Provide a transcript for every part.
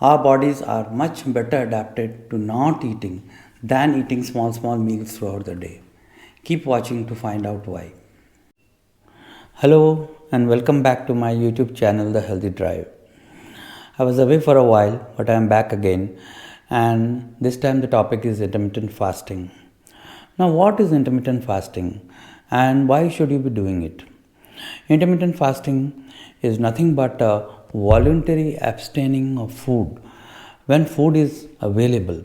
Our bodies are much better adapted to not eating than eating small meals throughout the day. Keep watching to find out why. Hello and welcome back to my YouTube channel The Healthy Drive. I was away for a while, but I am back again, and this time the topic is intermittent fasting. Now, what is intermittent fasting and why should you be doing it? Intermittent fasting is nothing but a voluntary abstaining of food when food is available.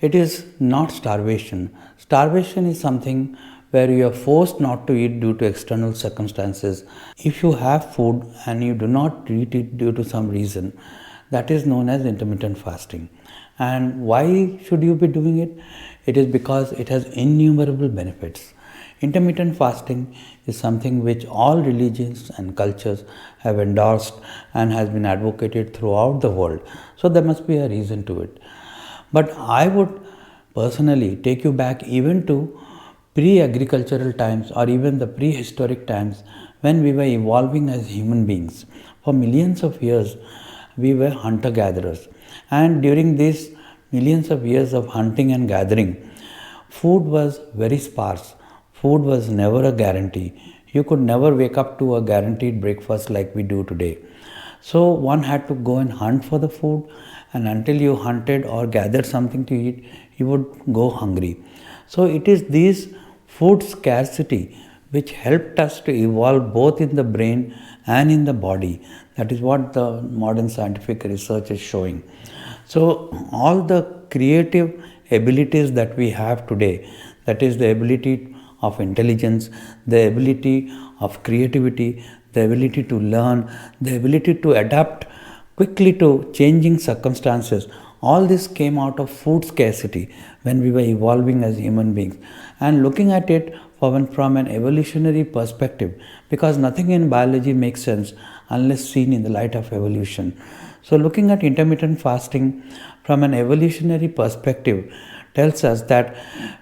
It is not starvation. Starvation is something where you are forced not to eat due to external circumstances. If you have food and you do not eat it due to some reason, that is known as intermittent fasting. And why should you be doing it? It is because it has innumerable benefits. Intermittent fasting is something which all religions and cultures have endorsed and has been advocated throughout the world. So there must be a reason to it. But I would personally take you back even to pre-agricultural times or even the prehistoric times when we were evolving as human beings. For millions of years, we were hunter-gatherers. And during these millions of years of hunting and gathering, food was very sparse. Food was never a guarantee. You could never wake up to a guaranteed breakfast like we do today. So one had to go and hunt for the food, and until you hunted or gathered something to eat, you would go hungry. So it is this food scarcity which helped us to evolve both in the brain and in the body. That is what the modern scientific research is showing. So all the creative abilities that we have today, that is the ability of intelligence, the ability of creativity, the ability to learn, the ability to adapt quickly to changing circumstances. All this came out of food scarcity when we were evolving as human beings. And looking at it from an evolutionary perspective, because nothing in biology makes sense unless seen in the light of evolution. So looking at intermittent fasting from an evolutionary perspective tells us that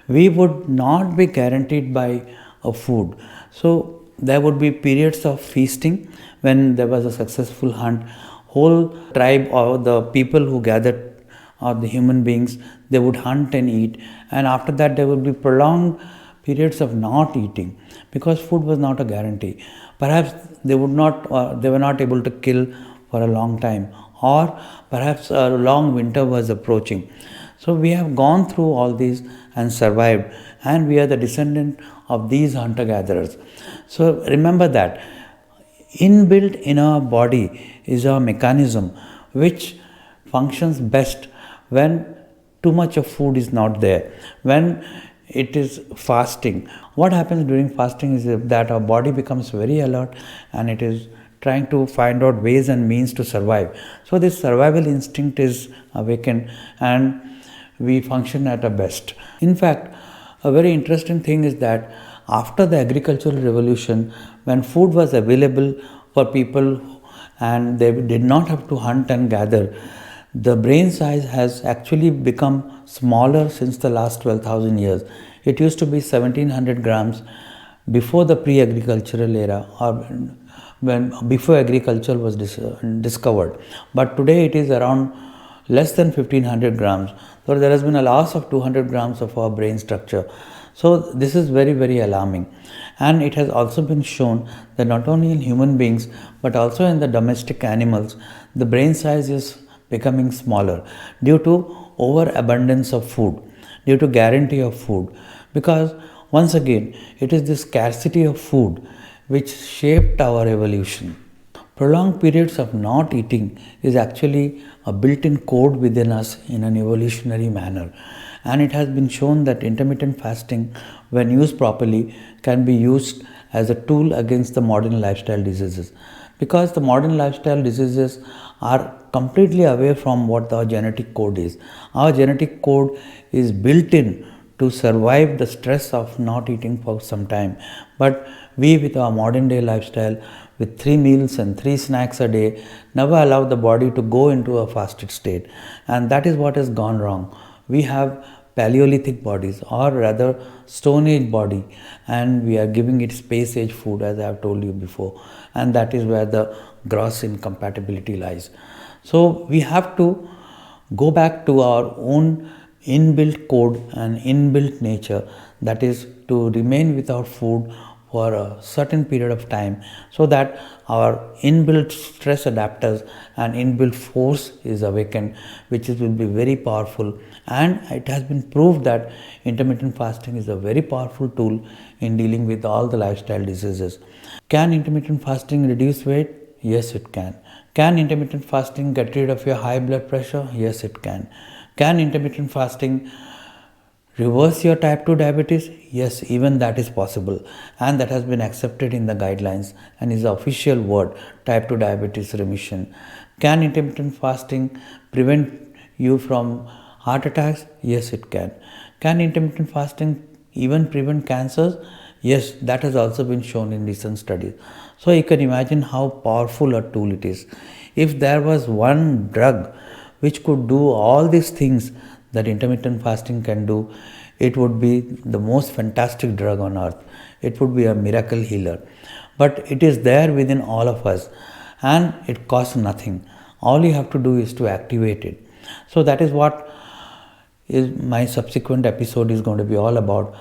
we would not be guaranteed by a food. So there would be periods of feasting when there was a successful hunt. Whole tribe or the people who gathered or the human beings, they would hunt and eat, and after that there would be prolonged periods of not eating because food was not a guarantee. Perhaps they were not able to kill for a long time, or perhaps a long winter was approaching. So we have gone through all these and survived, and we are the descendant of these hunter gatherers. So remember that inbuilt in our body is a mechanism which functions best when too much of food is not there, when it is fasting. What happens during fasting is that our body becomes very alert and it is trying to find out ways and means to survive. So this survival instinct is awakened and we function at our best. In fact, a very interesting thing is that after the agricultural revolution, when food was available for people and they did not have to hunt and gather, the brain size has actually become smaller since the last 12,000 years. It used to be 1700 grams before the pre-agricultural era, or before agriculture was discovered. But today it is around less than 1500 grams. So there has been a loss of 200 grams of our brain structure. So this is very, very alarming. And it has also been shown that not only in human beings, but also in the domestic animals, the brain size is becoming smaller due to overabundance of food, due to guarantee of food. Because once again, it is this scarcity of food which shaped our evolution. Prolonged periods of not eating is actually a built-in code within us in an evolutionary manner. And it has been shown that intermittent fasting, when used properly, can be used as a tool against the modern lifestyle diseases. Because the modern lifestyle diseases are completely away from what our genetic code is. Our genetic code is built in to survive the stress of not eating for some time. But we, with our modern day lifestyle, with 3 meals and 3 snacks a day, never allow the body to go into a fasted state. And that is what has gone wrong. We have Paleolithic bodies, or rather Stone Age body, and we are giving it Space Age food, as I have told you before. And that is where the gross incompatibility lies. So we have to go back to our own inbuilt code and inbuilt nature, that is to remain without food for a certain period of time, so that our inbuilt stress adapters and inbuilt force is awakened, which will be very powerful. And it has been proved that intermittent fasting is a very powerful tool in dealing with all the lifestyle diseases. Can intermittent fasting reduce weight? Yes, it can. Can intermittent fasting get rid of your high blood pressure? Yes, it can. Can intermittent fasting reverse your type 2 diabetes? Yes, even that is possible, and that has been accepted in the guidelines and is the official word, type 2 diabetes remission. Can intermittent fasting prevent you from heart attacks? Yes, it can. Can intermittent fasting even prevent cancers? Yes, that has also been shown in recent studies. So you can imagine how powerful a tool it is. If there was one drug which could do all these things that intermittent fasting can do, it would be the most fantastic drug on earth. It would be a miracle healer. But it is there within all of us, and it costs nothing. All you have to do is to activate it. So that is what is my subsequent episode is going to be all about.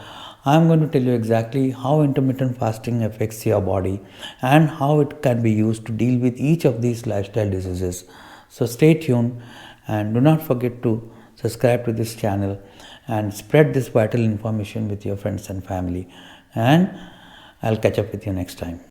I'm going to tell you exactly how intermittent fasting affects your body and how it can be used to deal with each of these lifestyle diseases. So stay tuned and do not forget to subscribe to this channel and spread this vital information with your friends and family. And I'll catch up with you next time.